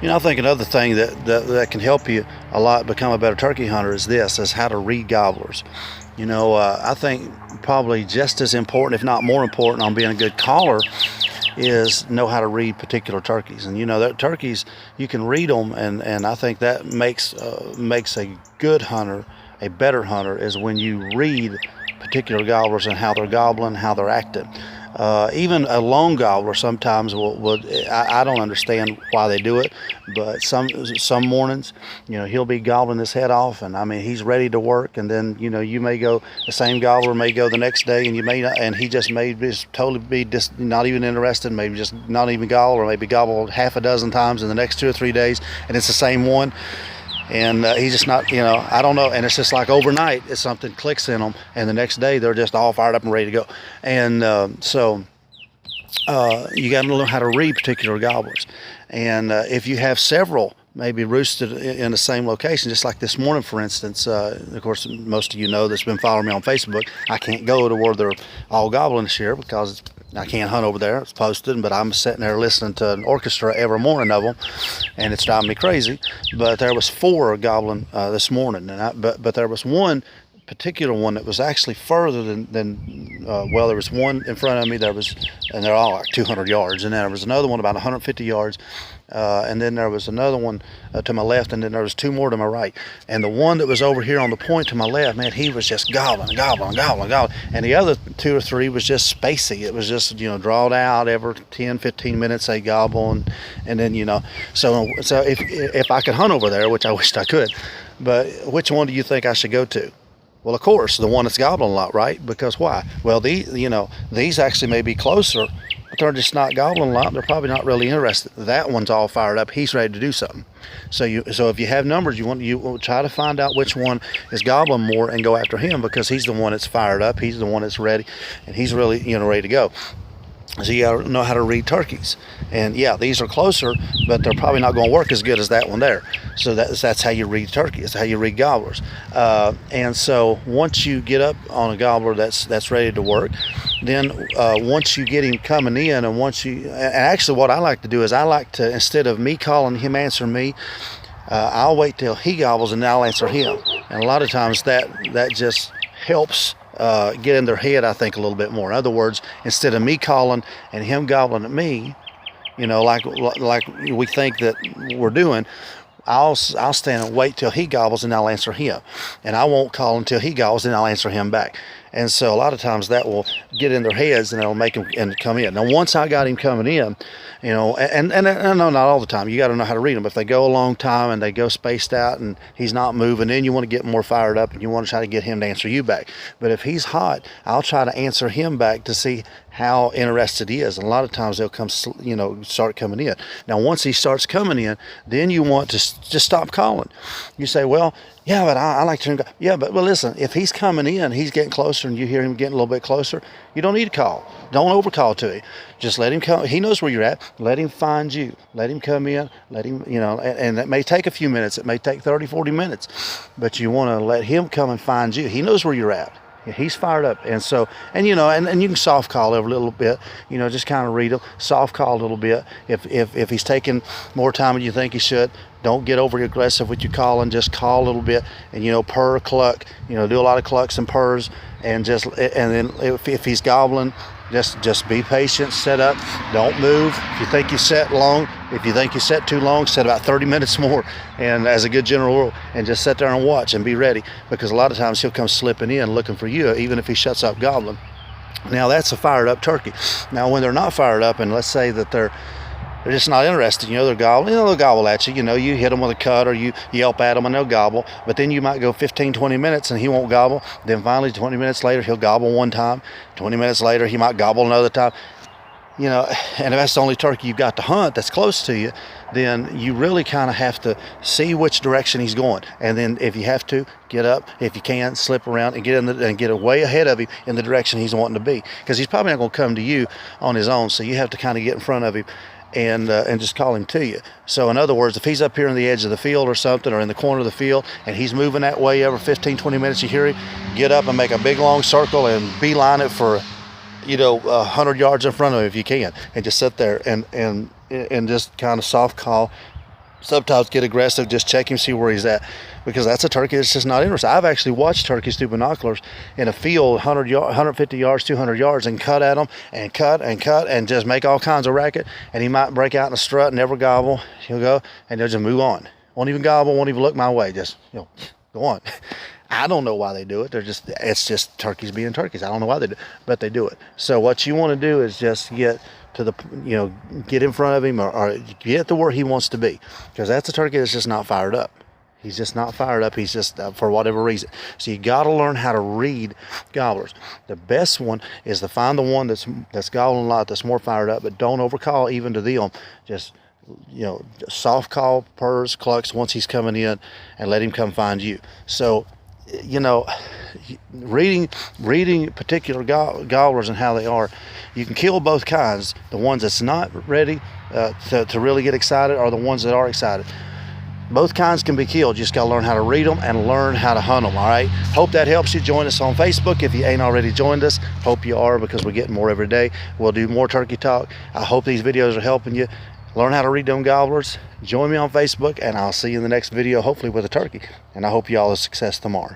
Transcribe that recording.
I think another thing that can help you a lot become a better turkey hunter is how to read gobblers. I think probably just as important, if not more important, on being a good caller is know how to read particular turkeys. And that turkeys, you can read them, and I think that makes a good hunter a better hunter is when you read particular gobblers and how they're gobbling, how they're acting. Even a lone gobbler sometimes I don't understand why they do it, but some mornings, he'll be gobbling his head off, and I mean he's ready to work, and then you may go, the same gobbler may go the next day, and you may not, and he just may just totally be just not even interested, maybe just not even gobble, or maybe gobbled half a dozen times in the next 2 or 3 days, and it's the same one. And he's just not, I don't know. And it's just like overnight, something clicks in them, and the next day they're just all fired up and ready to go. And so you got to know how to read particular gobblers. And if you have several maybe roosted in the same location, just like this morning, for instance, of course, most of you know that's been following me on Facebook, I can't go to where they're all gobbling this year because I can't hunt over there. It's posted, but I'm sitting there listening to an orchestra every morning of them, and it's driving me crazy. But there was 4 gobbling this morning, but there was one particular one that was actually further than well, there was one in front of me, and they're all like 200 yards, and then there was another one about 150 yards, and then there was another one to my left, and then there was 2 more to my right. And the one that was over here on the point to my left, man, he was just gobbling, and the other 2 or 3 was just spacey. It was just drawed out every 10-15 minutes they gobble, and then so if I could hunt over there, which I wished I could, but which one do you think I should go to? Well, of course, the one that's gobbling a lot, right? Because why? Well, these actually may be closer, but they're just not gobbling a lot. They're probably not really interested. That one's all fired up. He's ready to do something. So if you have numbers, you try to find out which one is gobbling more and go after him, because he's the one that's fired up. He's the one that's ready, and he's really ready to go. So you got to know how to read turkeys. And yeah, these are closer, but they're probably not going to work as good as that one there. So that's how you read turkeys. That's how you read gobblers. And so once you get up on a gobbler that's ready to work, then once you get him coming in, and actually what I like to do is instead of me calling him answering me, I'll wait till he gobbles and then I'll answer him. And a lot of times that just helps get in their head, I think, a little bit more. In other words, instead of me calling and him gobbling at me, like we think that we're doing, I'll stand and wait till he gobbles and I'll answer him. And I won't call until he gobbles and I'll answer him back. And so a lot of times that will get in their heads and it'll make them come in. Now, once I got him coming in, and I know not all the time, you got to know how to read them. If they go a long time and they go spaced out and he's not moving, then you want to get more fired up and you want to try to get him to answer you back. But if he's hot, I'll try to answer him back to see how interested he is. And a lot of times they'll come, start coming in. Now, once he starts coming in, then you want to just stop calling. You say, well, yeah, but I like to hear him go. Yeah, but listen, if he's coming in, he's getting closer, and you hear him getting a little bit closer, you don't need to call. Don't overcall to him. Just let him come. He knows where you're at. Let him find you. Let him come in. Let him, and it may take a few minutes. It may take 30, 40 minutes. But you want to let him come and find you. He knows where you're at. He's fired up. And so, and you can soft call every little bit, just kind of read him, soft call a little bit. If he's taking more time than you think he should, don't get over aggressive with your calling. Just call a little bit, and purr, cluck, do a lot of clucks and purrs, and then if he's gobbling, just be patient, set up, don't move. If you think you set too long, set about 30 minutes more, and as a good general rule, and just sit there and watch and be ready, because a lot of times he'll come slipping in looking for you, even if he shuts up gobbling. Now that's a fired up turkey. Now when they're not fired up, and let's say that they're just not interested, they're gobbling, they'll gobble at you, you hit them with a cut or you yelp at them and they'll gobble, but then you might go 15, 20 minutes and he won't gobble. Then finally 20 minutes later, he'll gobble one time. 20 minutes later, he might gobble another time. And if that's the only turkey you've got to hunt that's close to you, then you really kind of have to see which direction he's going. And then if you have to, get up, if you can, slip around and get way ahead of him in the direction he's wanting to be. Because he's probably not going to come to you on his own, so you have to kind of get in front of him and just call him to you. So in other words, if he's up here on the edge of the field or something, or in the corner of the field, and he's moving that way every 15, 20 minutes, you hear him, get up and make a big long circle and beeline it for 100 yards in front of him if you can, and just sit there and just kind of soft call sometimes get aggressive, just check him, see where he's at, because that's a turkey that's just not interested. I've actually watched turkeys through binoculars in a field 150 yards, 200 yards, and cut at them and cut and just make all kinds of racket, and he might break out in a strut, never gobble. He'll go and they'll just move on, won't even gobble, won't even look my way, just go on. I don't know why they do it. It's just turkeys being turkeys. I don't know why they do it, but they do it. So what you want to do is just get to the, get in front of him, or get to where he wants to be, because that's a turkey that's just not fired up. He's just not fired up. He's just for whatever reason. So you got to learn how to read gobblers. The best one is to find the one that's gobbling a lot, that's more fired up, but don't overcall even to them. Just soft call, purrs, clucks once he's coming in, and let him come find you. So reading particular gobblers and how they are, you can kill both kinds. The ones that's not ready to really get excited, or the ones that are excited. Both kinds can be killed. You just got to learn how to read them and learn how to hunt them. All right, hope that helps you. Join us on Facebook if you ain't already joined us. Hope you are, because we're getting more every day. We'll do more turkey talk. I hope these videos are helping you learn how to read them gobblers. Join me on Facebook, and I'll see you in the next video, hopefully with a turkey. And I hope you all have success tomorrow.